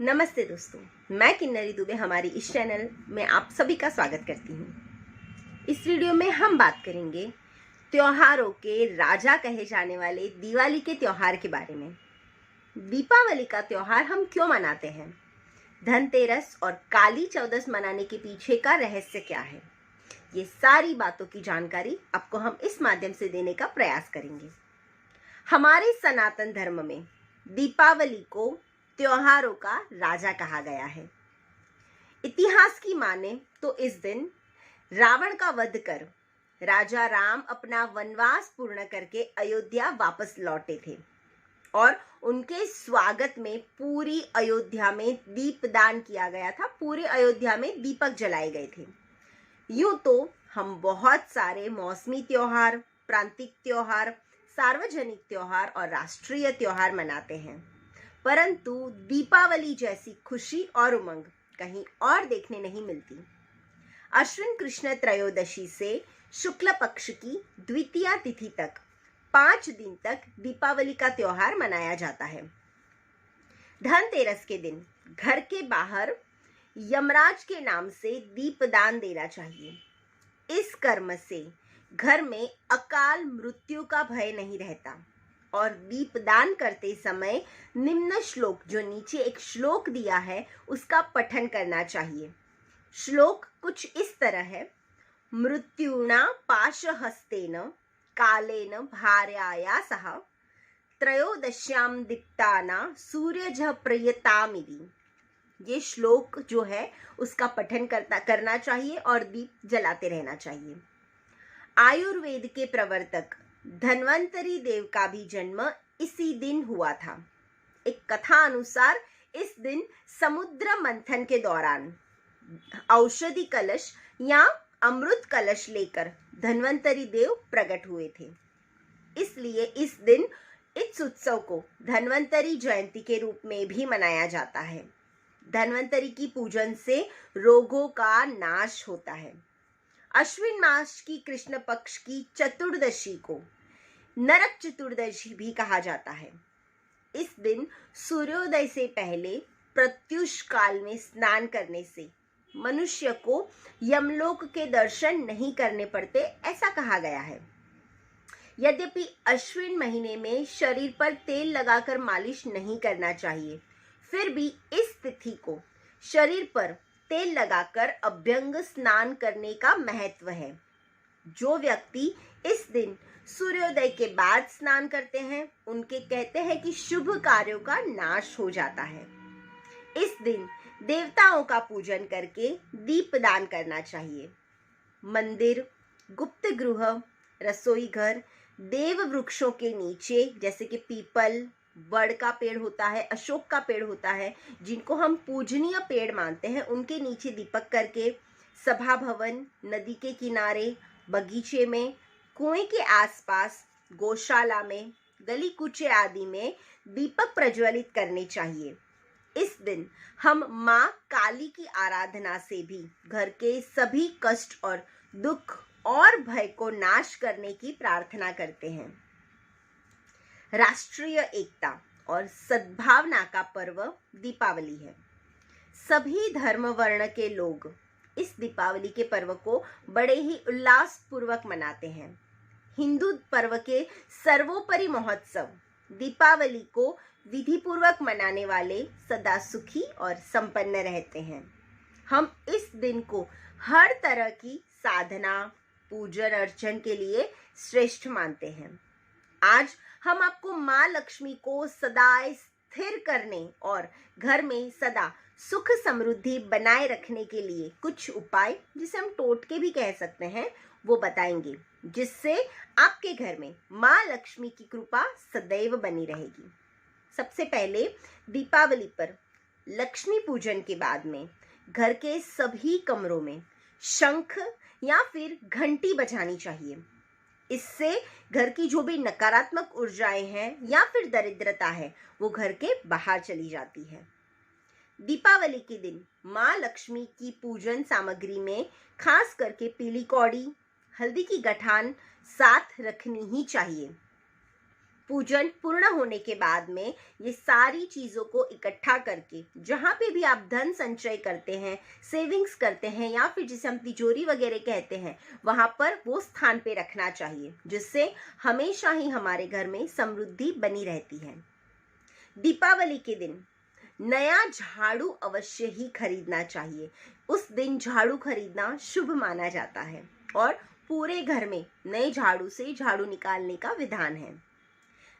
नमस्ते दोस्तों, मैं किन्नरी दुबे हमारी इस चैनल में आप सभी का स्वागत करती हूँ। इस वीडियो में हम बात करेंगे त्योहारों के राजा कहे जाने वाले दिवाली के त्योहार के बारे में। दीपावली का त्योहार हम क्यों मनाते हैं? धनतेरस और काली चौदस मनाने के पीछे का रहस्य क्या है? ये सारी बातों की जानकारी आपको हम इस माध्यम से देने का प्रयास करेंगे। हमारे सनातन धर्म में दीपावली को त्योहारों का राजा कहा गया है। इतिहास की माने तो इस दिन रावण का वध कर राजा राम अपना वनवास पूर्ण करके अयोध्या वापस लौटे थे और उनके स्वागत में पूरी अयोध्या में दीपदान किया गया था। पूरे अयोध्या में दीपक जलाए गए थे। यूं तो हम बहुत सारे मौसमी त्योहार, प्रांतिक त्योहार, सार्वजनिक त्योहार और राष्ट्रीय त्योहार मनाते हैं, परंतु दीपावली जैसी खुशी और उमंग कहीं और देखने नहीं मिलती। अश्विन कृष्ण त्रयोदशी से शुक्ल पक्ष की द्वितीया तिथि तक 5 दिन तक दीपावली का त्योहार मनाया जाता है। धनतेरस के दिन घर के बाहर यमराज के नाम से दीपदान देना चाहिए। इस कर्म से घर में अकाल मृत्यु का भय नहीं रहता और दीपदान करते समय निम्न श्लोक, जो नीचे एक श्लोक दिया है, उसका पठन करना चाहिए। श्लोक कुछ इस तरह है: मृत्युना पाशहस्तेन कालेन भार्याया सह त्रयोदश्यां दीप्ताना सूर्यज प्रयतामिति। ये श्लोक जो है उसका पठन करना चाहिए और दीप जलाते रहना चाहिए। आयुर्वेद के प्रवर्तक धन्वंतरी देव का भी जन्म इसी दिन हुआ था। एक कथा अनुसार इस दिन समुद्र मंथन के दौरान औषधि कलश या अमृत कलश लेकर धन्वंतरी देव प्रकट हुए थे। इसलिए इस दिन इस उत्सव को धन्वंतरी जयंती के रूप में भी मनाया जाता है। धन्वंतरी की पूजन से रोगों का नाश होता है। अश्विन मास की कृष्ण पक्ष की चतुर्दशी को नरक चतुर्दशी भी कहा जाता है। इस दिन सूर्योदय से पहले प्रत्युष काल में स्नान करने से मनुष्य को यमलोक के दर्शन नहीं करने पड़ते, ऐसा कहा गया है। यद्यपि अश्विन महीने में शरीर पर तेल लगाकर मालिश नहीं करना चाहिए, फिर भी इस तिथि को शरीर पर तेल लगाकर अभ्यंग स्नान करने का महत्व है। जो व्यक्ति इस दिन सूर्योदय के बाद स्नान करते हैं, उनके कहते हैं कि शुभ कार्यों का नाश हो जाता है। इस दिन देवताओं का पूजन करके दीपदान करना चाहिए। मंदिर, गुप्त गृह, रसोई घर, देव वृक्षों के नीचे, जैसे कि पीपल, वड़ का पेड़ होता है, अशोक का पेड़ होता है, जिनको हम पूजनीय पेड़ मानते हैं, उनके नीचे दीपक करके सभा भवन, नदी के किनारे, बगीचे में, कुएं के आसपास, गौशाला में, गली कूचे आदि में दीपक प्रज्वलित करने चाहिए। इस दिन हम माँ काली की आराधना से भी घर के सभी कष्ट और दुख और भय को नाश करने की प्रार्थना करते हैं। राष्ट्रीय एकता और सद्भावना का पर्व दीपावली है। सभी धर्म वर्ण के लोग इस दीपावली के पर्व को बड़े ही उल्लास पूर्वक मनाते हैं। हिंदू पर्व के सर्वोपरि महोत्सव दीपावली को विधि पूर्वक मनाने वाले सदा सुखी और संपन्न रहते हैं। हम इस दिन को हर तरह की साधना, पूजन अर्चन के लिए श्रेष्ठ मानते हैं। आज हम आपको माँ लक्ष्मी को सदा स्थिर करने और घर में सदा सुख समृद्धि बनाए रखने के लिए कुछ उपाय, जिसे हम टोटके भी कह सकते हैं, वो बताएंगे, जिससे आपके घर में माँ लक्ष्मी की कृपा सदैव बनी रहेगी। सबसे पहले दीपावली पर लक्ष्मी पूजन के बाद में घर के सभी कमरों में शंख या फिर घंटी बजानी चाहिए। इससे घर की जो भी नकारात्मक ऊर्जाएं हैं या फिर दरिद्रता है, वो घर के बाहर चली जाती है। दीपावली के दिन माँ लक्ष्मी की पूजन सामग्री में खास करके पीली कौड़ी, हल्दी की गठान साथ रखनी ही चाहिए। पूजन पूर्ण होने के बाद में ये सारी चीज़ों को इकट्ठा करके जहाँ पे भी आप धन संचय करते हैं, सेविंग्स करते हैं या फिर जिसे हम तिजोरी वगैरह कहते हैं, वहाँ पर वो स्थान पे रखना चाहिए, जिससे हमेशा ही हमारे घर में समृद्धि बनी रहती है। दीपावली के दिन नया झाड़ू अवश्य ही खरीदना चाहिए। उस दिन झाड़ू खरीदना शुभ माना जाता है और पूरे घर में नए झाड़ू से झाड़ू निकालने का विधान है।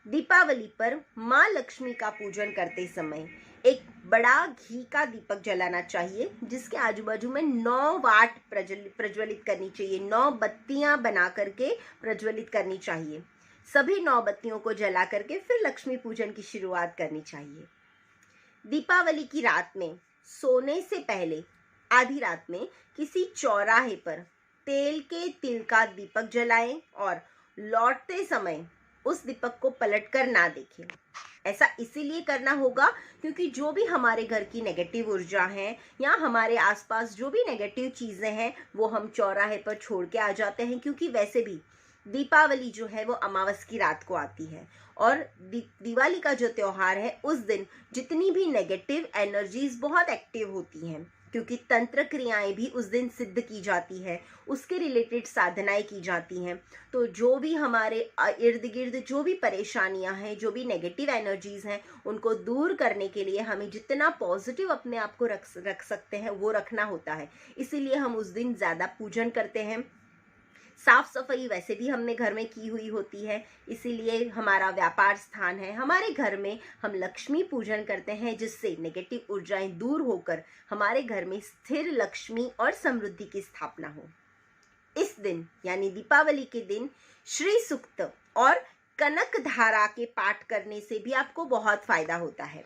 दीपावली पर माँ लक्ष्मी का पूजन करते समय एक बड़ा घी का दीपक जलाना चाहिए, जिसके आजू बाजू में 9 वाट प्रज्वलित करनी चाहिए। 9 बत्तियां बना करके प्रज्वलित करनी चाहिए। सभी 9 बत्तियों को जला करके फिर लक्ष्मी पूजन की शुरुआत करनी चाहिए। दीपावली की रात में सोने से पहले आधी रात में किसी चौराहे पर तेल के तिल का दीपक जलाएं और लौटते समय उस दीपक को पलटकर ना देखें। ऐसा इसीलिए करना होगा क्योंकि जो भी हमारे घर की नेगेटिव ऊर्जा है या हमारे आसपास जो भी नेगेटिव चीजें हैं वो हम चौराहे पर छोड़ के आ जाते हैं, क्योंकि वैसे भी दीपावली जो है वो अमावस की रात को आती है और दिवाली का जो त्योहार है उस दिन जितनी भी नेगेटिव एनर्जीज बहुत एक्टिव होती हैं, क्योंकि तंत्र क्रियाएं भी उस दिन सिद्ध की जाती है, उसके रिलेटेड साधनाएं की जाती हैं। तो जो भी हमारे इर्द गिर्द जो भी परेशानियां हैं, जो भी नेगेटिव एनर्जीज हैं, उनको दूर करने के लिए हमें जितना पॉजिटिव अपने आप को रख सकते हैं वो रखना होता है। इसीलिए हम उस दिन ज़्यादा पूजन करते हैं। साफ सफाई वैसे भी हमने घर में की हुई होती है, इसीलिए हमारा व्यापार स्थान है, हमारे घर में हम लक्ष्मी पूजन करते हैं, जिससे नेगेटिव ऊर्जाएं दूर होकर हमारे घर में स्थिर लक्ष्मी और समृद्धि की स्थापना हो। इस दिन यानी दीपावली के दिन श्री सूक्त और कनक धारा के पाठ करने से भी आपको बहुत फायदा होता है।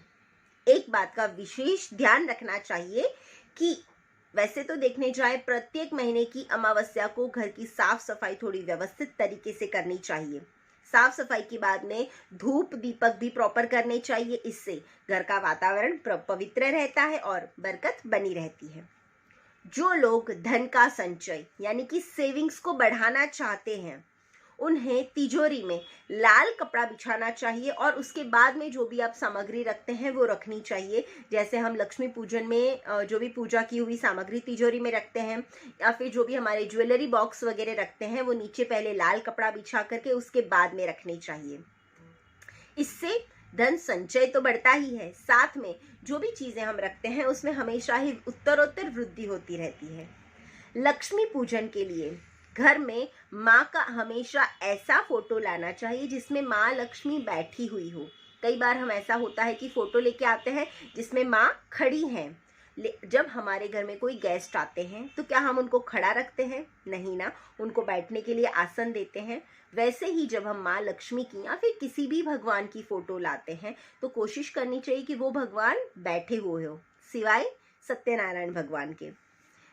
एक बात का विशेष ध्यान रखना चाहिए कि वैसे तो देखने जाए प्रत्येक महीने की अमावस्या को घर की साफ सफाई थोड़ी व्यवस्थित तरीके से करनी चाहिए। साफ सफाई के बाद में धूप दीपक भी प्रॉपर करने चाहिए। इससे घर का वातावरण पवित्र रहता है और बरकत बनी रहती है। जो लोग धन का संचय यानी कि सेविंग्स को बढ़ाना चाहते हैं, उन्हें तिजोरी में लाल कपड़ा बिछाना चाहिए और उसके बाद में जो भी आप सामग्री रखते हैं वो रखनी चाहिए। जैसे हम लक्ष्मी पूजन में जो भी पूजा की हुई सामग्री तिजोरी में रखते हैं या फिर जो भी हमारे ज्वेलरी बॉक्स वगैरह रखते हैं वो नीचे पहले लाल कपड़ा बिछा करके उसके बाद में रखनी चाहिए। इससे धन संचय तो बढ़ता ही है, साथ में जो भी चीजें हम रखते हैं उसमें हमेशा ही उत्तरोत्तर वृद्धि होती रहती है। लक्ष्मी पूजन के लिए घर में माँ का हमेशा ऐसा फोटो लाना चाहिए जिसमें माँ लक्ष्मी बैठी हुई हो। कई बार हम ऐसा होता है कि फोटो लेके आते हैं जिसमें माँ खड़ी हैं। जब हमारे घर में कोई गेस्ट आते हैं तो क्या हम उनको खड़ा रखते हैं? नहीं ना, उनको बैठने के लिए आसन देते हैं। वैसे ही जब हम माँ लक्ष्मी की या फिर किसी भी भगवान की फोटो लाते हैं तो कोशिश करनी चाहिए कि वो भगवान बैठे हुए हो, सिवाय सत्यनारायण भगवान के।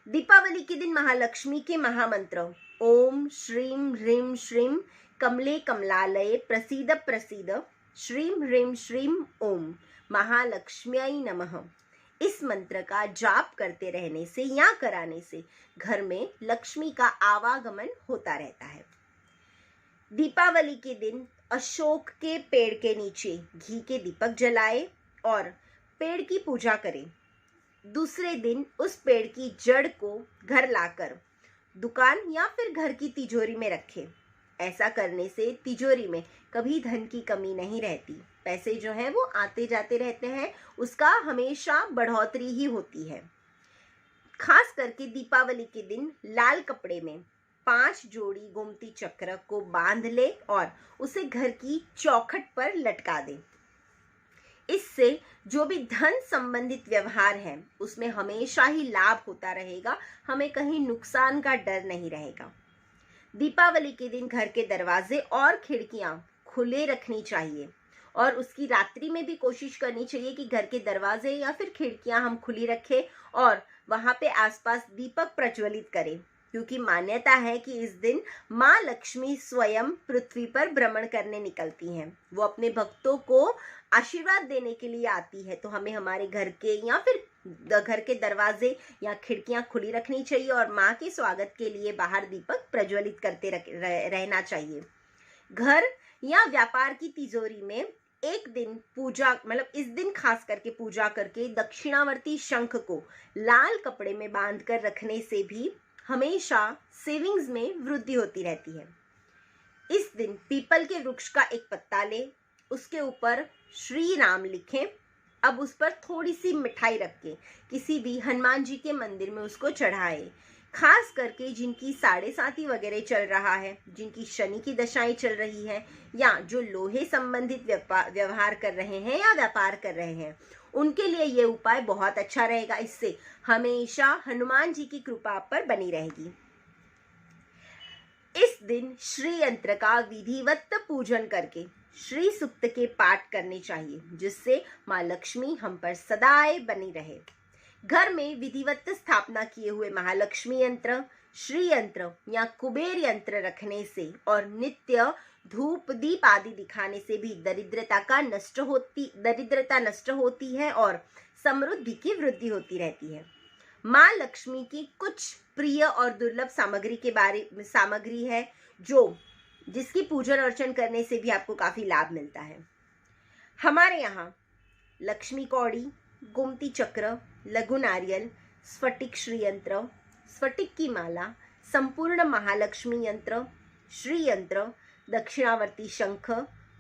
दीपावली के दिन महालक्ष्मी के महामंत्र ओम श्रीम ह्रीम श्रीम कमले कमलालये प्रसीद प्रसीद श्रीम ह्रीम श्रीम ओम महालक्ष्म्यै नमः, इस मंत्र का जाप करते रहने से या कराने से घर में लक्ष्मी का आवागमन होता रहता है। दीपावली के दिन अशोक के पेड़ के नीचे घी के दीपक जलाए और पेड़ की पूजा करें। दूसरे दिन उस पेड़ की जड़ को घर लाकर दुकान या फिर घर की तिजोरी में रखें। ऐसा करने से तिजोरी में कभी धन की कमी नहीं रहती। पैसे जो हैं वो आते जाते रहते हैं, उसका हमेशा बढ़ोतरी ही होती है। खास करके दीपावली के दिन लाल कपड़े में 5 जोड़ी गोमती चक्र को बांध ले और उसे घर की चौखट पर लटका दे। इससे जो भी धन संबंधित व्यवहार है उसमें हमेशा ही लाभ होता रहेगा, हमें कहीं नुकसान का डर नहीं रहेगा। दीपावली के दिन घर के दरवाजे और खिड़कियां खुले रखनी चाहिए और उसकी रात्रि में भी कोशिश करनी चाहिए कि घर के दरवाजे या फिर खिड़कियां हम खुली रखें और वहां पे आसपास दीपक प्रज्वलित करें, क्योंकि मान्यता है कि इस दिन माँ लक्ष्मी स्वयं पृथ्वी पर भ्रमण करने निकलती हैं। वो अपने भक्तों को आशीर्वाद देने के लिए आती है, तो हमें हमारे घर के या फिर घर के दरवाजे या खिड़कियां खुली रखनी चाहिए और माँ के स्वागत के लिए बाहर दीपक प्रज्वलित करते रहना चाहिए। घर या व्यापार की तिजोरी में एक दिन पूजा, मतलब इस दिन खास करके पूजा करके दक्षिणावर्ती शंख को लाल कपड़े में बांधकर रखने से भी हमेशा सेविंग्स में वृद्धि होती रहती है। इस दिन पीपल के वृक्ष का एक पत्ता ले, उसके ऊपर श्री राम लिखें, अब उस पर थोड़ी सी मिठाई रख के किसी भी हनुमान जी के मंदिर में उसको चढ़ाए। खास करके जिनकी साढ़े साती वगैरह चल रहा है, जिनकी शनि की दशाएं चल रही है, या जो लोहे संबंधित व्यवहार कर रहे हैं या व्यापार कर रहे हैं, उनके लिए ये उपाय बहुत अच्छा रहेगा। इससे हमेशा हनुमान जी की कृपा पर बनी रहेगी। इस दिन श्री यंत्र का विधिवत पूजन करके श्री सूक्त के पाठ करने चाहिए, जिससे माँ लक्ष्मी हम पर सदाए बनी रहे। घर में विधिवत स्थापना किए हुए महालक्ष्मी यंत्र, श्री यंत्र या कुबेर यंत्र रखने से और नित्य धूप दीप आदि दिखाने से भी दरिद्रता नष्ट होती है और समृद्धि की वृद्धि होती रहती है। माँ लक्ष्मी की कुछ प्रिय और दुर्लभ सामग्री है जिसकी पूजन अर्चन करने से भी आपको काफी लाभ मिलता है। हमारे यहाँ लक्ष्मी कौड़ी, गोमती चक्र, लघु नारियल, स्फटिक श्री यंत्र, स्फटिक की माला, संपूर्ण महालक्ष्मी यंत्र, श्री यंत्र, दक्षिणावर्ती शंख,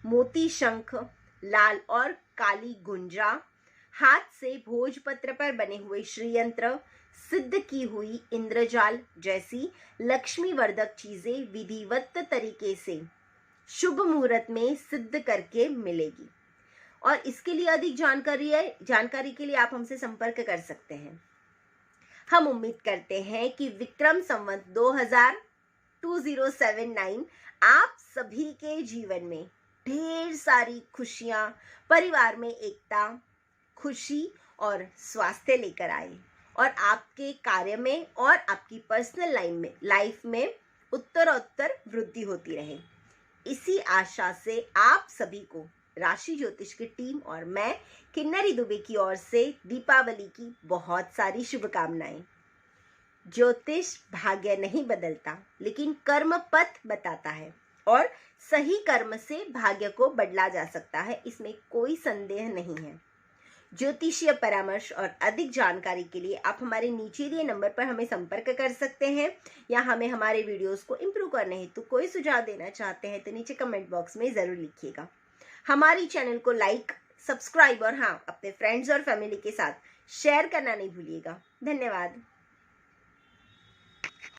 मोती शंख, लाल और काली गुंजा, हाथ से भोजपत्र पर बने हुए श्री यंत्र, सिद्ध की हुई इंद्रजाल जैसी लक्ष्मी वर्धक चीजें विधिवत तरीके से शुभ मुहूर्त में सिद्ध करके मिलेगी। और इसके लिए अधिक जानकारी के लिए आप हमसे संपर्क कर सकते हैं। हम उम्मीद करते हैं कि विक्रम संवत 2079 आप सभी के जीवन में ढेर सारी खुशियां, परिवार में एकता, खुशी और स्वास्थ्य लेकर आए और आपके कार्य में और आपकी पर्सनल लाइफ में उत्तरोत्तर वृद्धि होती रहे। इसी आशा से आप सभी को राशि ज्योतिष की टीम और मैं किन्नरी दुबे की ओर से दीपावली की बहुत सारी शुभकामनाएं। ज्योतिष भाग्य नहीं बदलता, लेकिन कर्म पथ बताता है और सही कर्म से भाग्य को बदला जा सकता है, इसमें कोई संदेह नहीं है। ज्योतिषीय परामर्श और अधिक जानकारी के लिए आप हमारे नीचे दिए नंबर पर हमें संपर्क कर सकते हैं, या हमें हमारे वीडियोस को इम्प्रूव करने हेतु कोई सुझाव देना चाहते हैं तो नीचे कमेंट बॉक्स में ज़रूर लिखिएगा। हमारी चैनल को लाइक, सब्सक्राइब और हाँ, अपने फ्रेंड्स और फैमिली के साथ शेयर करना नहीं भूलिएगा। धन्यवाद।